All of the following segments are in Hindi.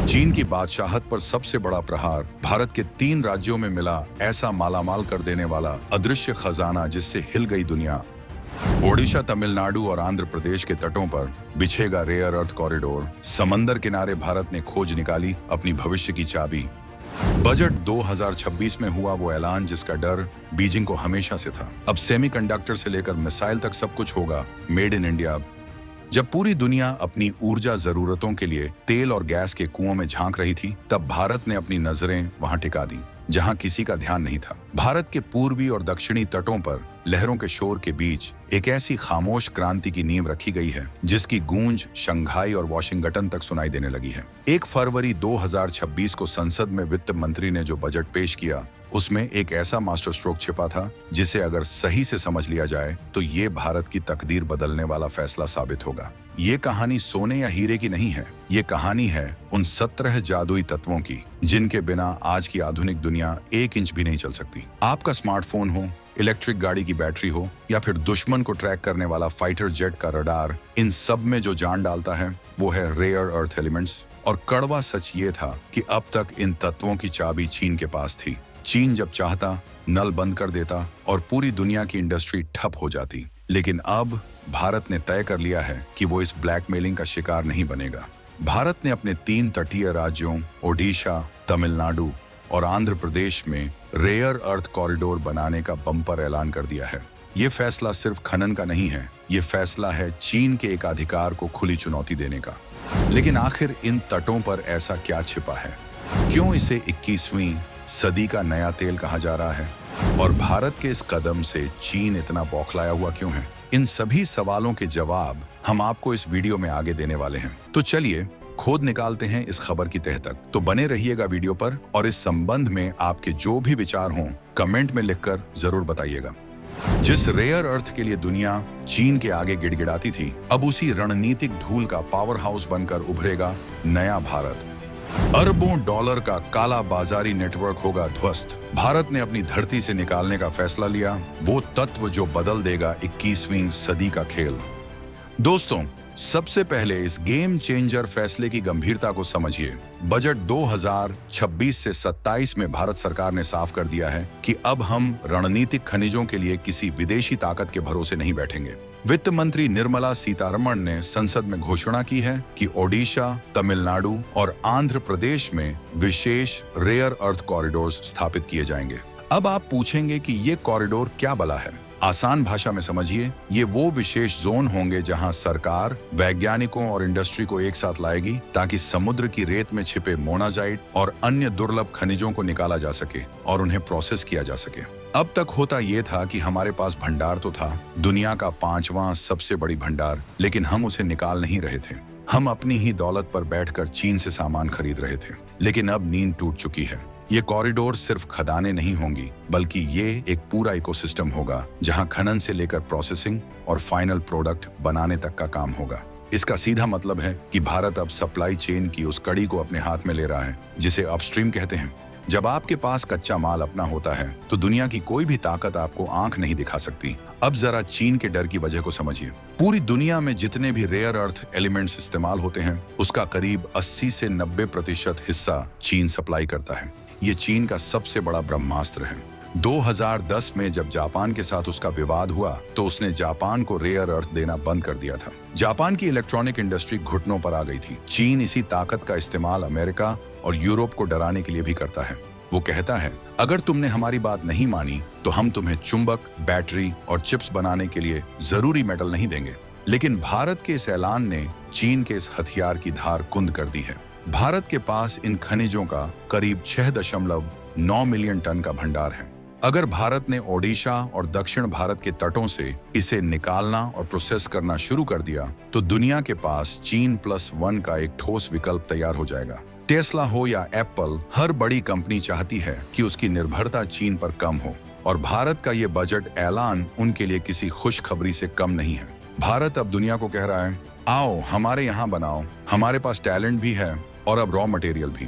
चीन की बादशाहत पर सबसे बड़ा प्रहार भारत के 3 राज्यों में मिला ऐसा मालामाल कर देने वाला अदृश्य खजाना जिससे हिल गई दुनिया। ओडिशा, तमिलनाडु और आंध्र प्रदेश के तटों पर बिछेगा रेयर अर्थ कॉरिडोर। समंदर किनारे भारत ने खोज निकाली अपनी भविष्य की चाबी। बजट 2026 में हुआ वो ऐलान जिसका डर बीजिंग को हमेशा से था। अब सेमीकंडक्टर से लेकर मिसाइल तक सब कुछ होगा मेड इन इंडिया। जब पूरी दुनिया अपनी ऊर्जा जरूरतों के लिए तेल और गैस के कुओं में झांक रही थी, तब भारत ने अपनी नजरें वहां टिका दी जहां किसी का ध्यान नहीं था। भारत के पूर्वी और दक्षिणी तटों पर लहरों के शोर के बीच एक ऐसी खामोश क्रांति की नींव रखी गई है जिसकी गूंज शंघाई और वॉशिंगटन तक सुनाई देने लगी है। 1 फरवरी 2026 को संसद में वित्त मंत्री ने जो बजट पेश किया, उसमें एक ऐसा मास्टर स्ट्रोक छिपा था जिसे अगर सही से समझ लिया जाए तो ये भारत की तकदीर बदलने वाला फैसला साबित होगा। ये कहानी सोने या हीरे की नहीं है, ये कहानी है उन 17 जादुई तत्वों की जिनके बिना आज की आधुनिक दुनिया 1 इंच भी नहीं चल सकती। आपका स्मार्टफोन हो, इलेक्ट्रिक गाड़ी की बैटरी हो या फिर दुश्मन को ट्रैक करने वाला फाइटर जेट का रडार, इन सब में जो जान डालता है वो है रेयर अर्थ एलिमेंट्स। और कड़वा सच ये था कि अब तक इन तत्वों की चाबी चीन के पास थी। चीन जब चाहता नल बंद कर देता और पूरी दुनिया की इंडस्ट्री ठप हो जाती। लेकिन अब भारत ने तय कर लिया है कि वो इस ब्लैकमेलिंग का शिकार नहीं बनेगा। भारत ने अपने 3 तटीय राज्यों ओडिशा, तमिलनाडु और आंध्र प्रदेश में रेयर अर्थ कॉरिडोर बनाने का बम्पर ऐलान कर दिया है। ये फैसला सिर्फ खनन का नहीं है, ये फैसला है चीन के एकाधिकार को खुली चुनौती देने का। लेकिन आखिर इन तटों पर ऐसा क्या छिपा है? क्यों इसे 21वीं सदी का नया तेल कहा जा रहा है? और भारत के इस कदम से चीन इतना बौखलाया हुआ क्यों है? इन सभी सवालों के जवाब हम आपको इस वीडियो में आगे देने वाले हैं। तो चलिए खोद निकालते हैं इस खबर की तह तक। तो बने रहिएगा वीडियो पर और इस संबंध में आपके जो भी विचार हों कमेंट में लिखकर जरूर बताइएगा। जिस रेयर अर्थ के लिए दुनिया चीन के आगे गिड़गिड़ाती थी, अब उसी रणनीतिक धूल का पावर हाउस बनकर उभरेगा नया भारत। अरबों डॉलर का काला बाजारी नेटवर्क होगा ध्वस्त। भारत ने अपनी धरती से निकालने का फैसला लिया, वो तत्व जो बदल देगा 21वीं सदी का खेल। दोस्तों, सबसे पहले इस गेम चेंजर फैसले की गंभीरता को समझिए। बजट 2026 से 27 में भारत सरकार ने साफ कर दिया है कि अब हम रणनीतिक खनिजों के लिए किसी विदेशी ताकत के भरोसे नहीं बैठेंगे। वित्त मंत्री निर्मला सीतारमण ने संसद में घोषणा की है कि ओडिशा, तमिलनाडु और आंध्र प्रदेश में विशेष रेयर अर्थ कॉरिडोर्स स्थापित किए जाएंगे। अब आप पूछेंगे कि ये कॉरिडोर क्या भला है? आसान भाषा में समझिए, ये वो विशेष जोन होंगे जहां सरकार वैज्ञानिकों और इंडस्ट्री को एक साथ लाएगी ताकि समुद्र की रेत में छिपे मोनाजाइट और अन्य दुर्लभ खनिजों को निकाला जा सके और उन्हें प्रोसेस किया जा सके। अब तक होता ये था कि हमारे पास भंडार तो था, दुनिया का 5वां सबसे बड़ी भंडार, लेकिन हम उसे निकाल नहीं रहे थे। हम अपनी ही दौलत पर बैठकर चीन से सामान खरीद रहे थे। लेकिन अब नींद टूट चुकी है। ये कॉरिडोर सिर्फ खदानें नहीं होंगी, बल्कि ये एक पूरा इकोसिस्टम होगा जहां खनन से लेकर प्रोसेसिंग और फाइनल प्रोडक्ट बनाने तक का काम होगा। इसका सीधा मतलब है कि भारत अब सप्लाई चेन की उस कड़ी को अपने हाथ में ले रहा है जिसे अपस्ट्रीम कहते हैं। जब आपके पास कच्चा माल अपना होता है तो दुनिया की कोई भी ताकत आपको आंख नहीं दिखा सकती। अब जरा चीन के डर की वजह को समझिए। पूरी दुनिया में जितने भी रेयर अर्थ एलिमेंट्स इस्तेमाल होते हैं, उसका करीब 80 से 90% हिस्सा चीन सप्लाई करता है। ये चीन का सबसे बड़ा ब्रह्मास्त्र है। 2010 में जब जापान के साथ उसका विवाद हुआ तो उसने जापान को रेयर अर्थ देना बंद कर दिया था। जापान की इलेक्ट्रॉनिक इंडस्ट्री घुटनों पर आ गई थी। चीन इसी ताकत का इस्तेमाल अमेरिका और यूरोप को डराने के लिए भी करता है। वो कहता है, अगर तुमने हमारी बात नहीं मानी तो हम तुम्हें चुंबक, बैटरी और चिप्स बनाने के लिए जरूरी मेटल नहीं देंगे। लेकिन भारत के इस ऐलान ने चीन के इस हथियार की धार कुंद कर दी है। भारत के पास इन खनिजों का करीब 6.9 मिलियन टन का भंडार है। अगर भारत ने ओडिशा और दक्षिण भारत के तटों से इसे निकालना और प्रोसेस करना शुरू कर दिया तो दुनिया के पास चीन +1 का एक ठोस विकल्प तैयार हो जाएगा। टेस्ला हो या एप्पल, हर बड़ी कंपनी चाहती है कि उसकी निर्भरता चीन पर कम हो, और भारत का ये बजट ऐलान उनके लिए किसी खुशखबरी से कम नहीं है। भारत अब दुनिया को कह रहा है, आओ हमारे यहाँ बनाओ, हमारे पास टैलेंट भी है और अब रॉ मटेरियल भी।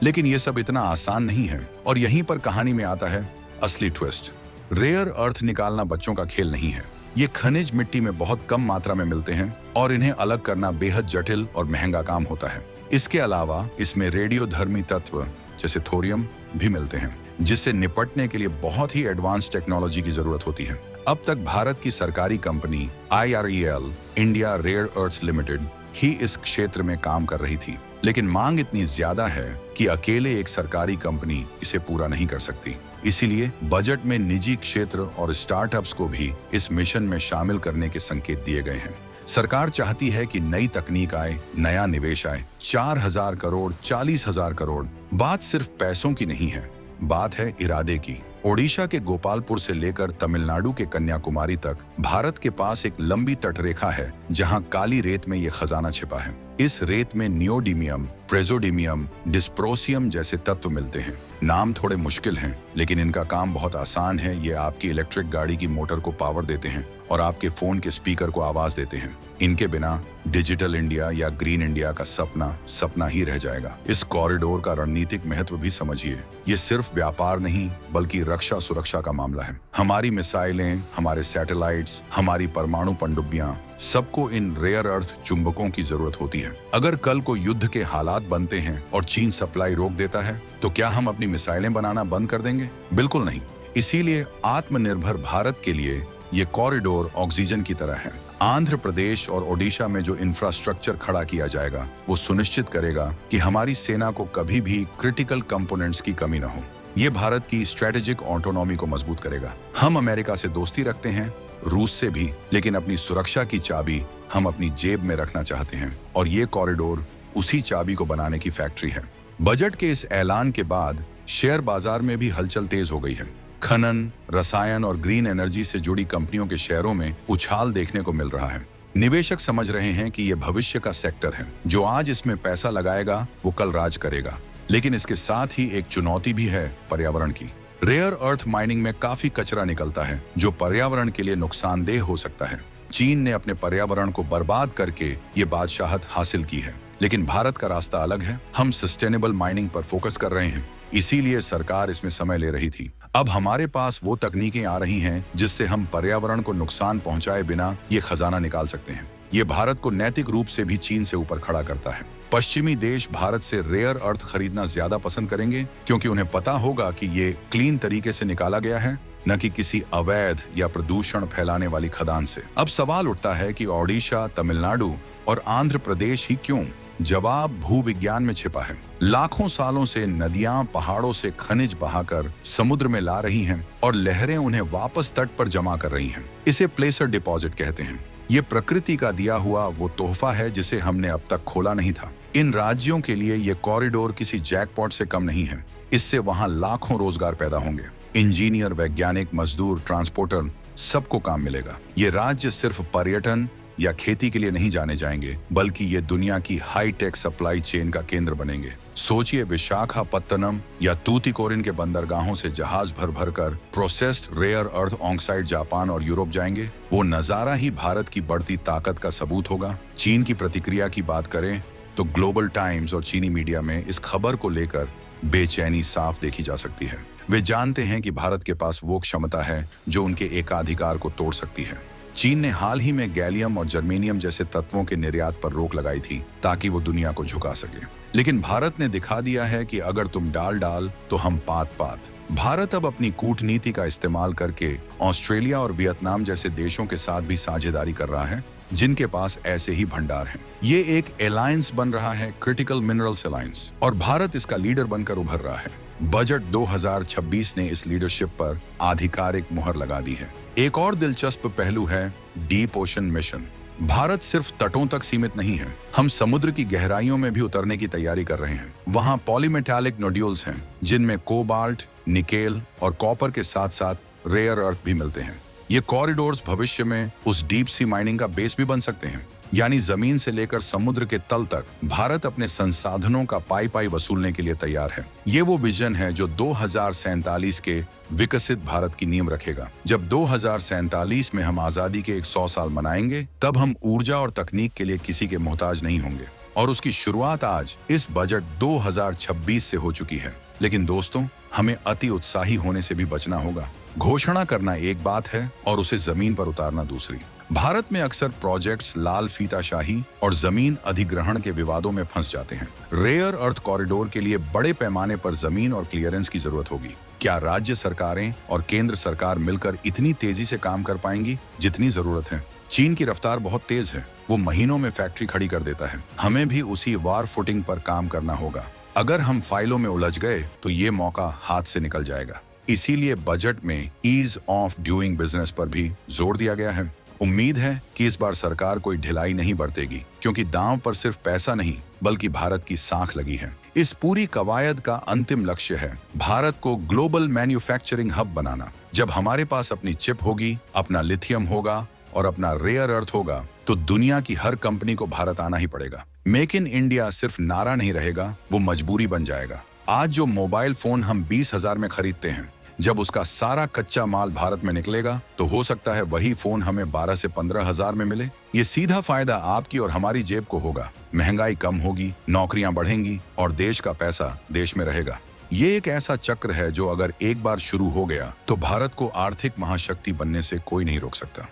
लेकिन ये सब इतना आसान नहीं है और यहीं पर कहानी में आता है असली ट्विस्ट। रेयर अर्थ निकालना बच्चों का खेल नहीं है। ये खनिज मिट्टी में बहुत कम मात्रा में मिलते हैं और इन्हें अलग करना बेहद जटिल और महंगा काम होता है। इसके अलावा इसमें रेडियोधर्मी तत्व जैसे थोरियम भी मिलते हैं, जिससे निपटने के लिए बहुत ही एडवांस टेक्नोलॉजी की जरूरत होती है। अब तक भारत की सरकारी company IREL India rare earths limited ही इस क्षेत्र में काम कर रही थी, लेकिन मांग इतनी ज्यादा है कि अकेले एक सरकारी कंपनी इसे पूरा नहीं कर सकती। इसीलिए बजट में निजी क्षेत्र और स्टार्टअप्स को भी इस मिशन में शामिल करने के संकेत दिए गए हैं। सरकार चाहती है कि नई तकनीक आए, नया निवेश आए। 4,000 करोड़, 40,000 करोड़, बात सिर्फ पैसों की नहीं है, बात है इरादे की। ओडिशा के गोपालपुर से लेकर तमिलनाडु के कन्याकुमारी तक भारत के पास एक लंबी तटरेखा है, जहां काली रेत में ये खजाना छिपा है। इस रेत में नियोडीमियम, प्रेजोडीमियम, डिस्प्रोसियम जैसे तत्व मिलते हैं। नाम थोड़े मुश्किल हैं, लेकिन इनका काम बहुत आसान है। ये आपकी इलेक्ट्रिक गाड़ी की मोटर को पावर देते हैं और आपके फोन के स्पीकर को आवाज देते हैं। इनके बिना डिजिटल इंडिया या ग्रीन इंडिया का सपना सपना ही रह जाएगा। इस कॉरिडोर का रणनीतिक महत्व भी समझिए। ये सिर्फ व्यापार नहीं, बल्कि रक्षा सुरक्षा का मामला है। हमारी मिसाइलें, हमारे सैटेलाइट्स, हमारी परमाणु पनडुब्बियां, सबको इन रेयर अर्थ चुंबकों की जरूरत होती है। अगर कल को युद्ध के हालात बनते हैं और चीन सप्लाई रोक देता है, तो क्या हम अपनी मिसाइलें बनाना बंद कर देंगे? बिल्कुल नहीं। इसीलिए आत्मनिर्भर भारत के लिए ये कॉरिडोर ऑक्सीजन की तरह है। आंध्र प्रदेश और ओडिशा में जो इंफ्रास्ट्रक्चर खड़ा किया जाएगा, वो सुनिश्चित करेगा कि हमारी सेना को कभी भी क्रिटिकल कंपोनेंट्स की कमी न हो। ये भारत की स्ट्रेटेजिक ऑटोनॉमी को मजबूत करेगा। हम अमेरिका से दोस्ती रखते हैं, रूस से भी, लेकिन अपनी सुरक्षा की चाबी हम अपनी जेब में रखना चाहते हैं, और ये कॉरिडोर उसी चाबी को बनाने की फैक्ट्री है। बजट के इस ऐलान के बाद शेयर बाजार में भी हलचल तेज हो गई है। खनन, रसायन और ग्रीन एनर्जी से जुड़ी कंपनियों के शेयरों में उछाल देखने को मिल रहा है। निवेशक समझ रहे हैं कि यह भविष्य का सेक्टर है। जो आज इसमें पैसा लगाएगा, वो कल राज करेगा। लेकिन इसके साथ ही एक चुनौती भी है, पर्यावरण की। रेयर अर्थ माइनिंग में काफी कचरा निकलता है, जो पर्यावरण के लिए नुकसानदेह हो सकता है। चीन ने अपने पर्यावरण को बर्बाद करके ये बादशाहत हासिल की है, लेकिन भारत का रास्ता अलग है। हम सस्टेनेबल माइनिंग पर फोकस कर रहे हैं, इसीलिए सरकार इसमें समय ले रही थी। अब हमारे पास वो तकनीकें आ रही हैं जिससे हम पर्यावरण को नुकसान पहुंचाए बिना ये खजाना निकाल सकते हैं। ये भारत को नैतिक रूप से भी चीन से ऊपर खड़ा करता है। पश्चिमी देश भारत से रेयर अर्थ खरीदना ज्यादा पसंद करेंगे, क्योंकि उन्हें पता होगा कि ये क्लीन तरीके से निकाला गया है, न कि किसी अवैध या प्रदूषण फैलाने वाली खदान से। अब सवाल उठता है कि ओडिशा, तमिलनाडु और आंध्र प्रदेश ही क्यों? जवाब भूविज्ञान में छिपा है। लाखों सालों से नदियां पहाड़ों से खनिज बहाकर समुद्र में ला रही हैं और लहरें उन्हें वापस तट पर जमा कर रही हैं। इसे प्लेसर डिपॉजिट कहते हैं। ये प्रकृति का दिया हुआ वो तोहफा है जिसे हमने अब तक खोला नहीं था। इन राज्यों के लिए ये कॉरिडोर किसी जैकपॉट से कम नहीं है। इससे वहां लाखों रोजगार पैदा होंगे। इंजीनियर, वैज्ञानिक, मजदूर, ट्रांसपोर्टर, सबको काम मिलेगा। ये राज्य सिर्फ पर्यटन या खेती के लिए नहीं जाने जाएंगे, बल्कि ये दुनिया की हाईटेक सप्लाई चेन का केंद्र बनेंगे। सोचिए, विशाखापत्तनम या तूतीकोरिन के बंदरगाहों से जहाज भर भर कर processed rare earth oxide Japan और यूरोप जाएंगे। वो नजारा ही भारत की बढ़ती ताकत का सबूत होगा। चीन की प्रतिक्रिया की बात करें तो ग्लोबल टाइम्स और चीनी मीडिया में इस खबर को लेकर बेचैनी साफ देखी जा सकती है। वे जानते हैं कि भारत के पास वो क्षमता है जो उनके एकाधिकार को तोड़ सकती है। चीन ने हाल ही में गैलियम और जर्मेनियम जैसे तत्वों के निर्यात पर रोक लगाई थी, ताकि वो दुनिया को झुका सके। लेकिन भारत ने दिखा दिया है कि अगर तुम डाल तो हम पात। भारत अब अपनी कूटनीति का इस्तेमाल करके ऑस्ट्रेलिया और वियतनाम जैसे देशों के साथ भी साझेदारी कर रहा है, जिनके पास ऐसे ही भंडार हैं। ये एक अलायंस बन रहा है, क्रिटिकल मिनरल्स अलायंस, और भारत इसका लीडर बनकर उभर रहा है। बजट 2026 ने इस लीडरशिप पर आधिकारिक मुहर लगा दी है। एक और दिलचस्प पहलू है डीप ओशन मिशन। भारत सिर्फ तटों तक सीमित नहीं है, हम समुद्र की गहराइयों में भी उतरने की तैयारी कर रहे हैं। वहां पॉलीमेटालिक नोड्यूल्स हैं, जिनमें कोबाल्ट, निकेल और कॉपर के साथ साथ रेयर अर्थ भी मिलते हैं। ये कॉरिडोर्स भविष्य में उस डीप सी माइनिंग का बेस भी बन सकते हैं, यानी जमीन से लेकर समुद्र के तल तक भारत अपने संसाधनों का पाई वसूलने के लिए तैयार है। ये वो विजन है जो 2047 के विकसित भारत की नींव रखेगा। जब 2047 में हम आजादी के 100 साल मनाएंगे, तब हम ऊर्जा और तकनीक के लिए किसी के मोहताज नहीं होंगे। और उसकी शुरुआत आज इस बजट 2026 से हो चुकी है। लेकिन दोस्तों, हमें अति उत्साही होने से भी बचना होगा। घोषणा करना एक बात है और उसे जमीन पर उतारना दूसरी। भारत में अक्सर प्रोजेक्ट्स लाल फीताशाही और जमीन अधिग्रहण के विवादों में फंस जाते हैं। रेयर अर्थ कॉरिडोर के लिए बड़े पैमाने पर जमीन और क्लियरेंस की जरूरत होगी। क्या राज्य सरकारें और केंद्र सरकार मिलकर इतनी तेजी से काम कर पाएंगी जितनी जरूरत है? चीन की रफ्तार बहुत तेज है, वो महीनों में फैक्ट्री खड़ी कर देता है। हमें भी उसी वार फुटिंग पर काम करना होगा। अगर हम फाइलों में उलझ गए तो ये मौका हाथ से निकल जाएगा। इसीलिए बजट में ईज ऑफ डूइंग बिजनेस पर भी जोर दिया गया है। उम्मीद है कि इस बार सरकार कोई ढिलाई नहीं बरतेगी, क्योंकि दांव पर सिर्फ पैसा नहीं बल्कि भारत की साख लगी है। इस पूरी कवायद का अंतिम लक्ष्य है भारत को ग्लोबल मैन्युफैक्चरिंग हब बनाना। जब हमारे पास अपनी चिप होगी, अपना लिथियम होगा और अपना रेयर अर्थ होगा, तो दुनिया की हर कंपनी को भारत आना ही पड़ेगा। मेक इन इंडिया सिर्फ नारा नहीं रहेगा, वो मजबूरी बन जाएगा। आज जो मोबाइल फोन हम 20,000 में खरीदते हैं, जब उसका सारा कच्चा माल भारत में निकलेगा तो हो सकता है वही फोन हमें 12 से 15,000 में मिले। ये सीधा फायदा आपकी और हमारी जेब को होगा। महंगाई कम होगी, नौकरियां बढ़ेंगी और देश का पैसा देश में रहेगा। ये एक ऐसा चक्र है जो अगर एक बार शुरू हो गया तो भारत को आर्थिक महाशक्ति बनने से कोई नहीं रोक सकता।